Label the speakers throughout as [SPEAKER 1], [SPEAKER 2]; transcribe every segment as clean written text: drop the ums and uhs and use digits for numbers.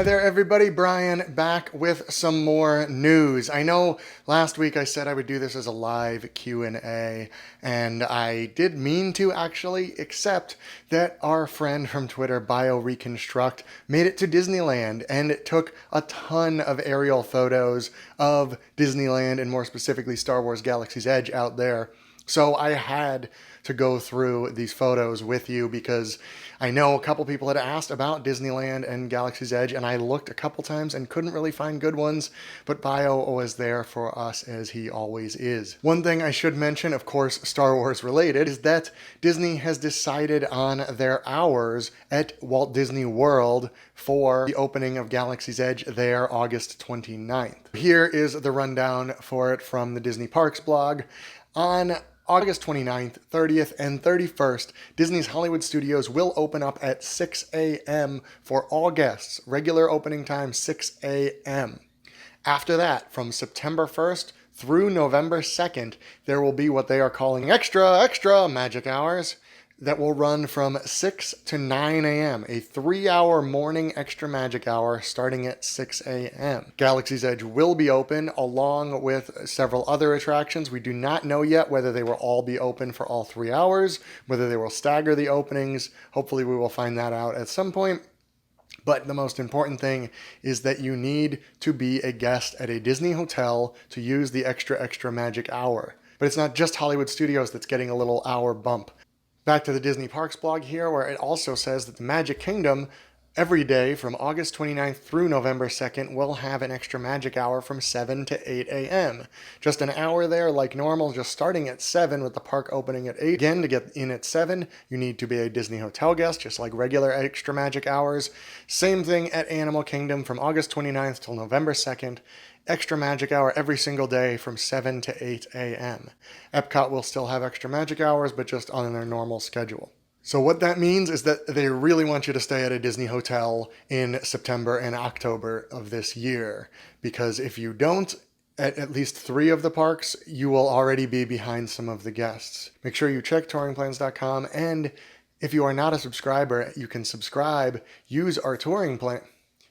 [SPEAKER 1] there everybody, Brian back with some more news. I know last week I said I would do this as a live Q&A, and I did mean to actually, except that our friend from Twitter, BioReconstruct, made it to Disneyland, and it took a ton of aerial photos of Disneyland, and more specifically Star Wars Galaxy's Edge out there. So I had to go through these photos with you because I know a couple people had asked about Disneyland and Galaxy's Edge, and I looked a couple times and couldn't really find good ones, but Bio was there for us as he always is. One thing I should mention, of course Star Wars related, is that Disney has decided on their hours at Walt Disney World for the opening of Galaxy's Edge there August 29th. Here is the rundown for it from the Disney Parks blog. On August 29th, 30th, and 31st, Disney's Hollywood Studios will open up at 6 a.m. for all guests. Regular opening time, 6 a.m. After that, from September 1st through November 2nd, there will be what they are calling extra magic hours that will run from 6 to 9 a.m., a 3-hour morning extra magic hour starting at 6 a.m. Galaxy's Edge will be open along with several other attractions. We do not know yet whether they will all be open for all 3 hours, whether they will stagger the openings. Hopefully we will find that out at some point. But the most important thing is that you need to be a guest at a Disney hotel to use the extra magic hour. But it's not just Hollywood Studios that's getting a little hour bump. Back to the Disney Parks blog here, where it also says that the Magic Kingdom every day from August 29th through November 2nd will have an extra magic hour from 7 to 8 a.m. Just an hour there like normal, just starting at 7 with the park opening at 8. Again, to get in at 7, you need to be a Disney hotel guest, just like regular extra magic hours. Same thing at Animal Kingdom from August 29th till November 2nd. Extra magic hour every single day from 7 to 8 a.m. Epcot will still have extra magic hours, but just on their normal schedule. So what that means is that they really want you to stay at a Disney hotel in September and October of this year, because if you don't, at least 3 of the parks, you will already be behind some of the guests. Make sure you check touringplans.com, and if you are not a subscriber, you can subscribe, use our touring plan.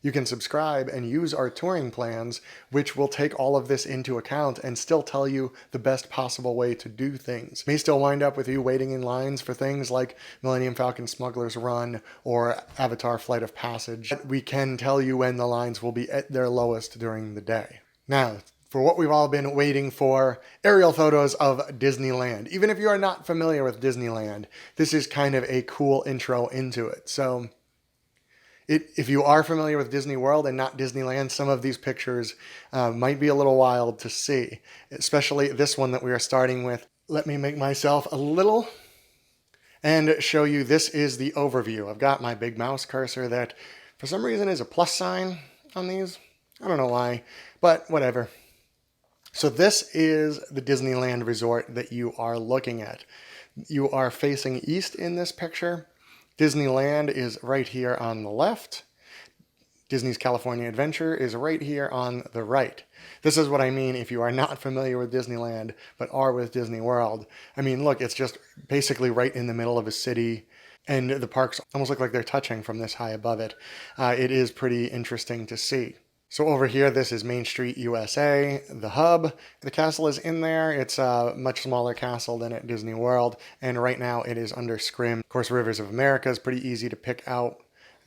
[SPEAKER 1] You can subscribe and use our touring plans, which will take all of this into account and still tell you the best possible way to do things. May still wind up with you waiting in lines for things like Millennium Falcon Smuggler's Run or Avatar Flight of Passage. We can tell you when the lines will be at their lowest during the day. Now, for what we've all been waiting for, aerial photos of Disneyland. Even if you are not familiar with Disneyland, this is kind of a cool intro into it. So, if you are familiar with Disney World and not Disneyland, some of these pictures might be a little wild to see, especially this one that we are starting with. Let me make myself a little and show you this is the overview. I've got my big mouse cursor that for some reason is a plus sign on these. I don't know why, but whatever. So this is the Disneyland resort that you are looking at. You are facing east in this picture. Disneyland is right here on the left. Disney's California Adventure is right here on the right. This is what I mean if you are not familiar with Disneyland, but are with Disney World. I mean, look, it's just basically right in the middle of a city, and the parks almost look like they're touching from this high above it. It is pretty interesting to see. So over here, this is Main Street, USA, the hub. The castle is in there. It's a much smaller castle than at Disney World, and right now it is under scrim. Of course, Rivers of America is pretty easy to pick out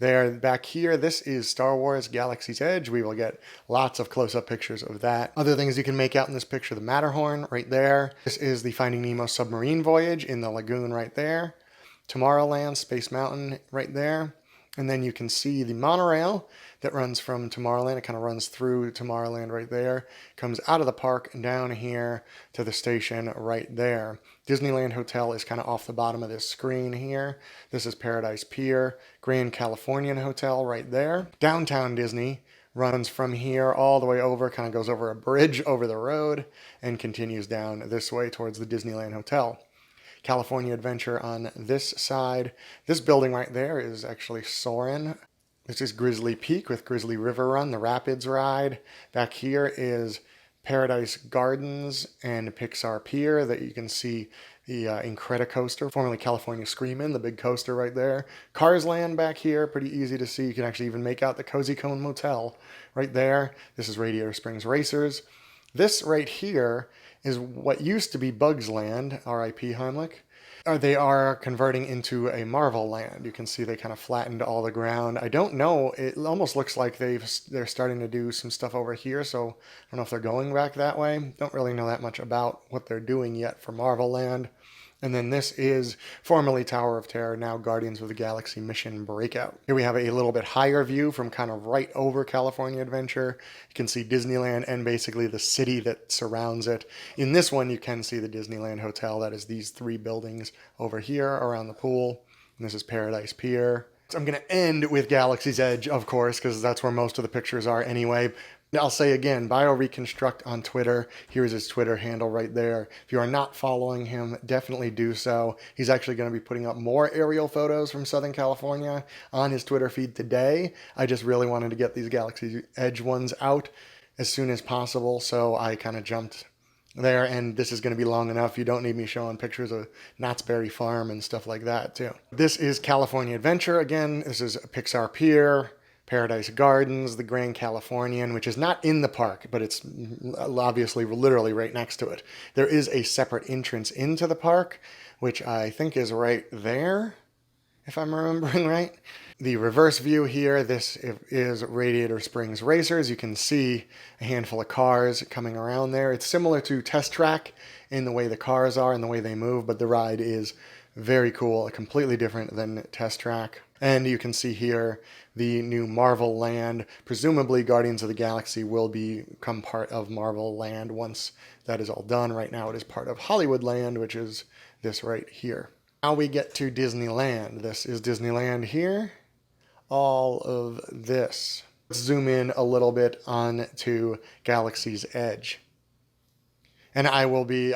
[SPEAKER 1] there. Back here, this is Star Wars Galaxy's Edge. We will get lots of close-up pictures of that. Other things you can make out in this picture, the Matterhorn right there. This is the Finding Nemo submarine voyage in the lagoon right there. Tomorrowland, Space Mountain right there. And then you can see the monorail that runs from Tomorrowland. It kind of runs through Tomorrowland right there. Comes out of the park and down here to the station right there. Disneyland Hotel is kind of off the bottom of this screen here. This is Paradise Pier. Grand Californian Hotel right there. Downtown Disney runs from here all the way over, kind of goes over a bridge over the road and continues down this way towards the Disneyland Hotel. California Adventure on this side. This building right there is actually Soarin'. This is Grizzly Peak with Grizzly River Run, the Rapids ride. Back here is Paradise Gardens and Pixar Pier that you can see the Incredicoaster, formerly California Screamin', the big coaster right there. Cars Land back here, pretty easy to see. You can actually even make out the Cozy Cone Motel right there. This is Radiator Springs Racers. This right here is what used to be Bugs Land, R.I.P. Heimlich. They are converting into a Marvel Land. You can see they kind of flattened all the ground. I don't know. It almost looks like they're starting to do some stuff over here, so I don't know if they're going back that way. Don't really know that much about what they're doing yet for Marvel Land. And then this is formerly Tower of Terror, now Guardians of the Galaxy Mission Breakout. Here we have a little bit higher view from kind of right over California Adventure. You can see Disneyland and basically the city that surrounds it. In this one, you can see the Disneyland Hotel. That is these three buildings over here around the pool. And this is Paradise Pier. So I'm going to end with Galaxy's Edge, of course, because that's where most of the pictures are anyway. I'll say again, BioReconstruct on Twitter. Here's his Twitter handle right there. If you are not following him, definitely do so. He's actually going to be putting up more aerial photos from Southern California on his Twitter feed today. I just really wanted to get these Galaxy's Edge ones out as soon as possible, so I kind of jumped there, and this is going to be long enough. You don't need me showing pictures of Knott's Berry Farm and stuff like that, too. This is California Adventure. Again, this is Pixar Pier, Paradise Gardens, the Grand Californian, which is not in the park, but it's obviously literally right next to it. There is a separate entrance into the park, which I think is right there, if I'm remembering right. The reverse view here, this is Radiator Springs Racers. You can see a handful of cars coming around there. It's similar to Test Track in the way the cars are and the way they move, but the ride is very cool, completely different than Test Track. And you can see here the new Marvel Land. Presumably Guardians of the Galaxy will become part of Marvel Land once that is all done. Right now it is part of Hollywood Land, which is this right here. Now we get to Disneyland. This is Disneyland here. All of this. Let's zoom in a little bit onto Galaxy's Edge. And I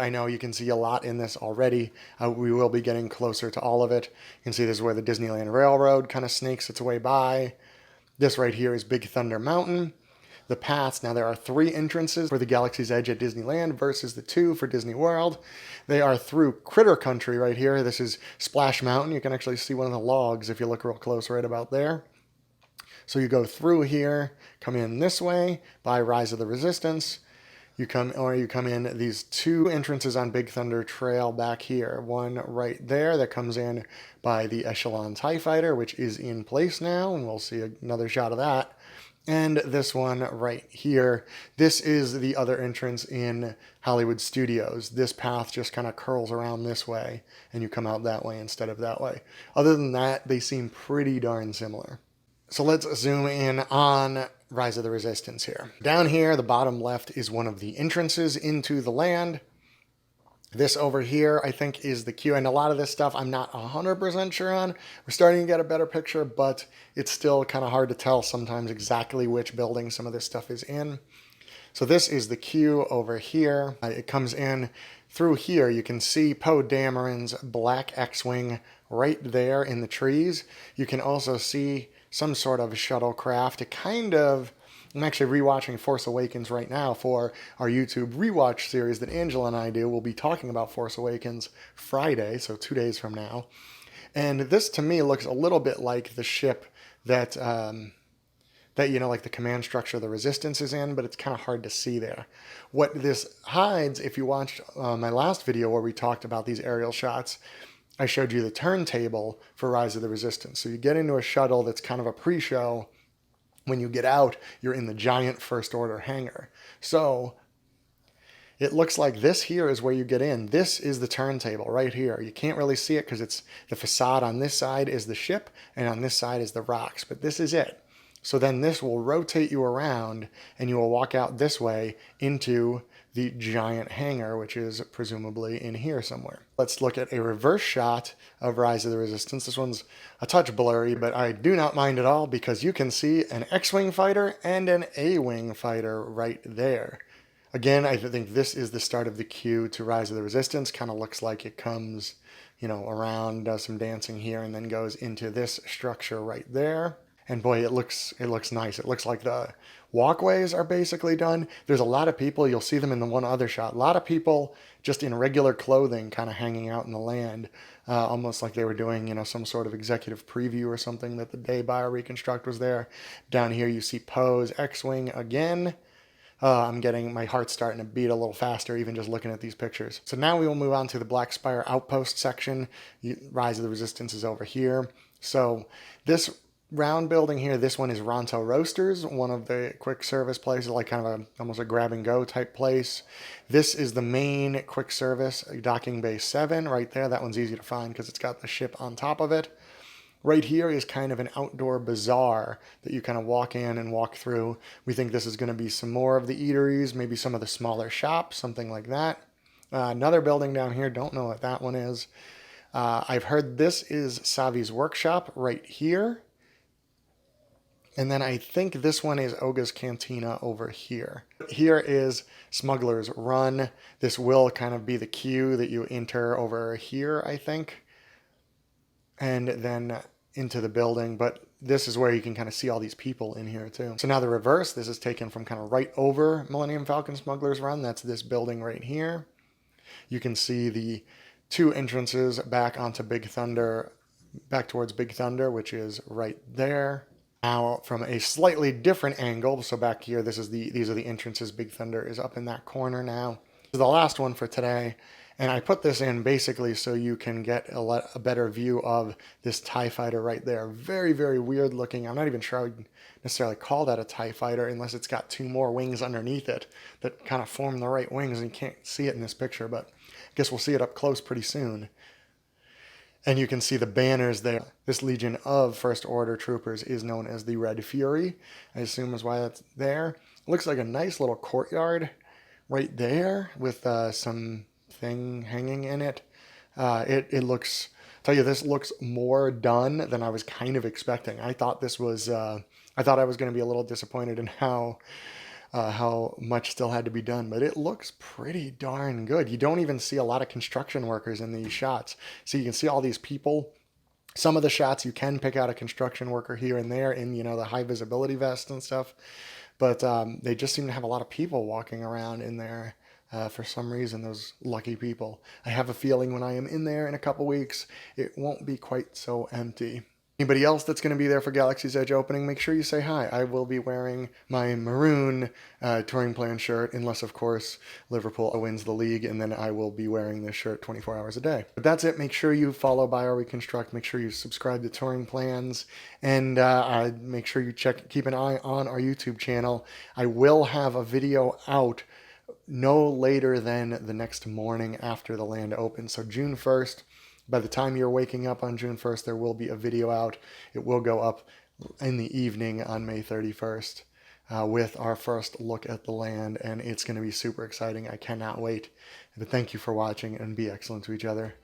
[SPEAKER 1] know you can see a lot in this already. We will be getting closer to all of it. You can see this is where the Disneyland Railroad kind of snakes its way by. This right here is Big Thunder Mountain. The paths, now there are 3 entrances for the Galaxy's Edge at Disneyland versus the 2 for Disney World. They are through Critter Country right here. This is Splash Mountain. You can actually see one of the logs if you look real close right about there. So you go through here, come in this way by Rise of the Resistance. You come in these 2 entrances on Big Thunder Trail back here. One right there that comes in by the Echelon TIE Fighter, which is in place now, and we'll see another shot of that. And this one right here. This is the other entrance in Hollywood Studios. This path just kind of curls around this way, and you come out that way instead of that way. Other than that, they seem pretty darn similar. So let's zoom in on Rise of the Resistance here. Down here, the bottom left is one of the entrances into the land. This over here, I think, is the queue. And a lot of this stuff I'm not 100% sure on. We're starting to get a better picture, but it's still kind of hard to tell sometimes exactly which building some of this stuff is in. So this is the queue over here. It comes in through here. You can see Poe Dameron's black X-Wing right there in the trees. You can also see some sort of shuttlecraft. I'm actually rewatching Force Awakens right now for our YouTube rewatch series that Angela and I do. We'll be talking about Force Awakens Friday, so 2 days from now. And this to me looks a little bit like the ship that like the command structure of the Resistance is in, but it's kind of hard to see there. What this hides, if you watched my last video where we talked about these aerial shots, I showed you the turntable for Rise of the Resistance. So you get into a shuttle that's kind of a pre-show. When you get out, you're in the giant First Order hangar. So it looks like this here is where you get in. This is the turntable right here. You can't really see it because it's the facade on this side is the ship and on this side is the rocks. But this is it. So then this will rotate you around and you will walk out this way into the giant hangar, which is presumably in here somewhere. Let's look at a reverse shot of Rise of the Resistance. This one's a touch blurry, but I do not mind at all because you can see an X-Wing fighter and an A-Wing fighter right there. Again, I think this is the start of the queue to Rise of the Resistance. Kind of looks like it comes, around, does some dancing here, and then goes into this structure right there. And boy, it looks nice. It looks like the walkways are basically done. There's a lot of people. You'll see them in the one other shot. A lot of people just in regular clothing, kind of hanging out in the land, almost like they were doing, some sort of executive preview or something that the day BioReconstruct was there. Down here, you see Poe's X-Wing again. I'm getting my heart starting to beat a little faster even just looking at these pictures. So now we will move on to the Black Spire Outpost section. Rise of the Resistance is over here. So this round building here, this one is Ronto Roasters, one of the quick service places, like kind of almost a grab and go type place. This is the main quick service, Docking Bay 7 right there. That one's easy to find because it's got the ship on top of it. Right here is kind of an outdoor bazaar that you kind of walk in and walk through. We think this is going to be some more of the eateries, maybe some of the smaller shops, something like that. Another building down here, don't know what that one is. I've heard this is Savi's workshop right here. And then I think this one is Oga's Cantina over here. Here is Smuggler's Run. This will kind of be the queue that you enter over here, I think. And then into the building, but this is where you can kind of see all these people in here too. So now the reverse, this is taken from kind of right over Millennium Falcon Smuggler's Run. That's this building right here. You can see the two entrances back onto Big Thunder, back towards Big Thunder, which is right there. Now from a slightly different angle, so back here, these are the entrances. Big Thunder is up in that corner now. This is the last one for today. And I put this in basically so you can get a better view of this TIE fighter right there. Very, very weird looking. I'm not even sure I would necessarily call that a TIE fighter unless it's got two more wings underneath it that kind of form the right wings. And you can't see it in this picture, but I guess we'll see it up close pretty soon. And you can see the banners there. This Legion of First Order troopers is known as the Red Fury, I assume is why that's there. It looks like a nice little courtyard right there with some thing hanging in it. It looks, tell you, this looks more done than I was kind of expecting. I thought this was, I thought I was going to be a little disappointed in how much still had to be done, but it looks pretty darn good. You don't even see a lot of construction workers in these shots. So you can see all these people. Some of the shots you can pick out a construction worker here and there in, the high visibility vest and stuff, but they just seem to have a lot of people walking around in there. For some reason, those lucky people. I have a feeling when I am in there in a couple weeks, it won't be quite so empty. Anybody else that's going to be there for Galaxy's Edge opening, make sure you say hi. I will be wearing my maroon touring plan shirt, unless, of course, Liverpool wins the league, and then I will be wearing this shirt 24 hours a day. But that's it. Make sure you follow BioReconstruct. Make sure you subscribe to Touring Plans, and make sure you keep an eye on our YouTube channel. I will have a video out no later than the next morning after the land opens. So June 1st, by the time you're waking up on June 1st, there will be a video out. It will go up in the evening on May 31st with our first look at the land, and it's going to be super exciting. I cannot wait. But thank you for watching, and be excellent to each other.